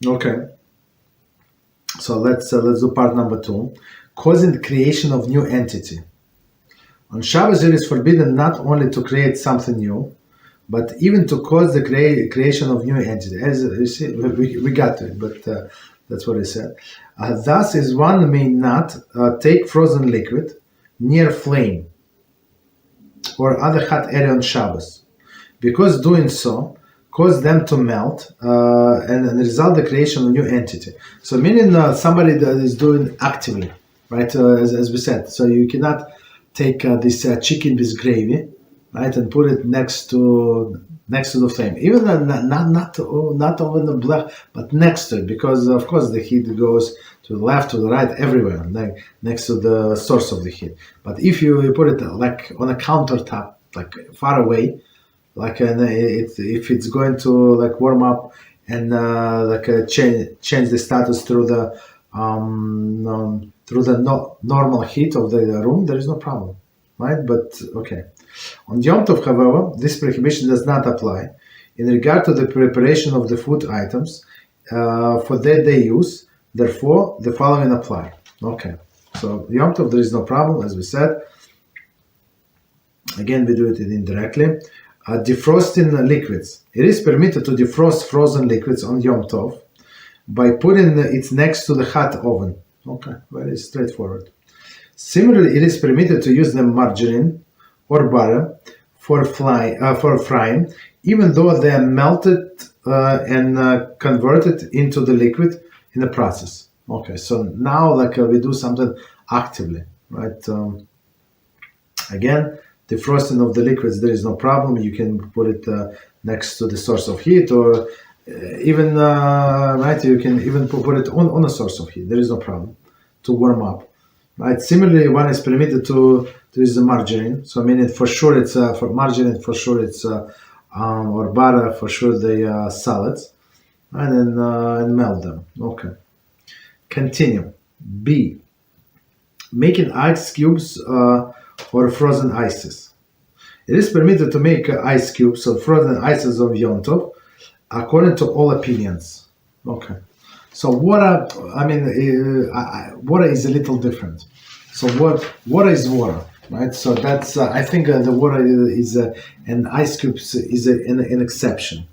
Okay. So let's do part number 2. Causing the creation of new entity. On Shabbos, it is forbidden not only to create something new, but even to cause the creation of new entity. As you see, we got to it, but that's what he said. Thus, is one may not take frozen liquid near flame or other hot area on Shabbos, because doing so cause them to melt and result the creation of new entity. So meaning somebody that is doing actively, right? As we said, so you cannot take this chicken with gravy, right, and put it next to the flame. Even not over the black, but next to it, because of course the heat goes to the left, to the right, everywhere, like next to the source of the heat. But if you put it like on a countertop, like far away, like if it's going to like warm up and change the status through the normal heat of the room, there is no problem, right? But okay. On Yom Tov, however, this prohibition does not apply in regard to the preparation of the food items for their day use. Therefore, the following apply. Okay. So Yom Tov, there is no problem, as we said. Again, we do it indirectly. Defrosting liquids. It is permitted to defrost frozen liquids on Yom Tov by putting it next to the hot oven. Okay, very straightforward. Similarly, it is permitted to use the margarine or butter for frying, even though they are melted and converted into the liquid in the process. Okay, so now like we do something actively, right? Again, defrosting of the liquids, there is no problem. You can put it next to the source of heat, or even right, you can even put it on a source of heat. There is no problem to warm up, right? Similarly, one is permitted to use the margarine. So I mean, for sure it's for margarine, for sure it's or butter, for sure the salads, and then and melt them. Okay. Continue. B. Making ice cubes or frozen ices. It is permitted to make ice cubes or frozen ices of Yom Tov, according to all opinions. Okay. So water, I mean, water is a little different. So water is water, right? So that's, I think the water is, and ice cubes is an exception.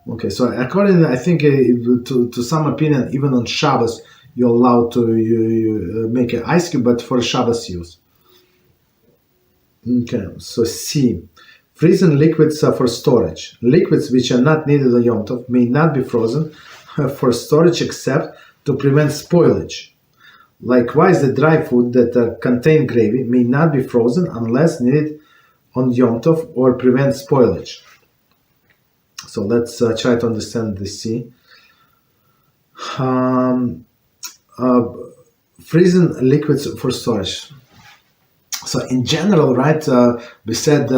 Okay, so according, I think to some opinion, even on Shabbos, you're allowed to you make an ice cube, but for Shabbos use. Okay, so C. Freezing liquids for storage. Liquids which are not needed on Yom Tov may not be frozen for storage except to prevent spoilage. Likewise, the dry food that contain gravy may not be frozen unless needed on Yom Tov or prevent spoilage. So let's try to understand this C. Freezing liquids for storage. So in general, right, we said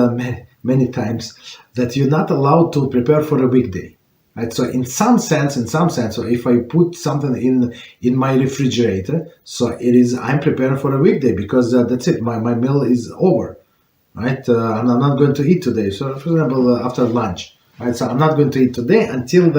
many times that you're not allowed to prepare for a weekday, right? So in some sense, so if I put something in my refrigerator, so it is, I'm preparing for a weekday because that's it, my meal is over, right? I'm not going to eat today. So for example, after lunch, right? So I'm not going to eat today until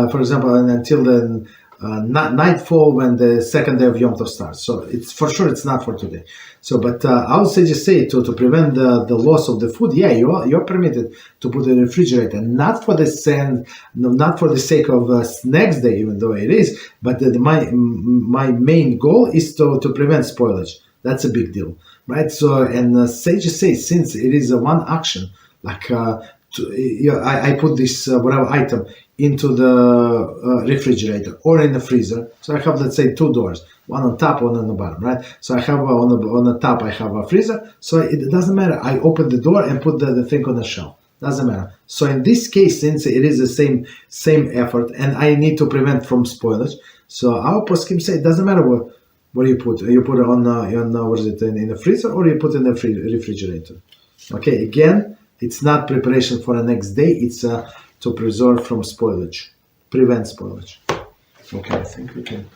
for example, until the nightfall when the second day of Yom Tov starts. So it's for sure it's not for today. So, but I would just say to prevent the loss of the food, yeah, you're permitted to put it in the refrigerator, not for the sake of next day, even though it is, but my main goal is to prevent spoilage. That's a big deal, right? So, and sages say, since it is one action, like I put this whatever item into the refrigerator or in the freezer. So I have, let's say, two doors, one on top, one on the bottom, right? So I have on the top, I have a freezer. So it doesn't matter. I open the door and put the thing on the shelf. Doesn't matter. So in this case, since it is the same effort and I need to prevent from spoilage, so our poskim say it doesn't matter what you put. You put it on what is it, in the freezer, or you put it in the refrigerator. Okay, again, it's not preparation for the next day. It's to preserve from spoilage, prevent spoilage. Okay, I think we can.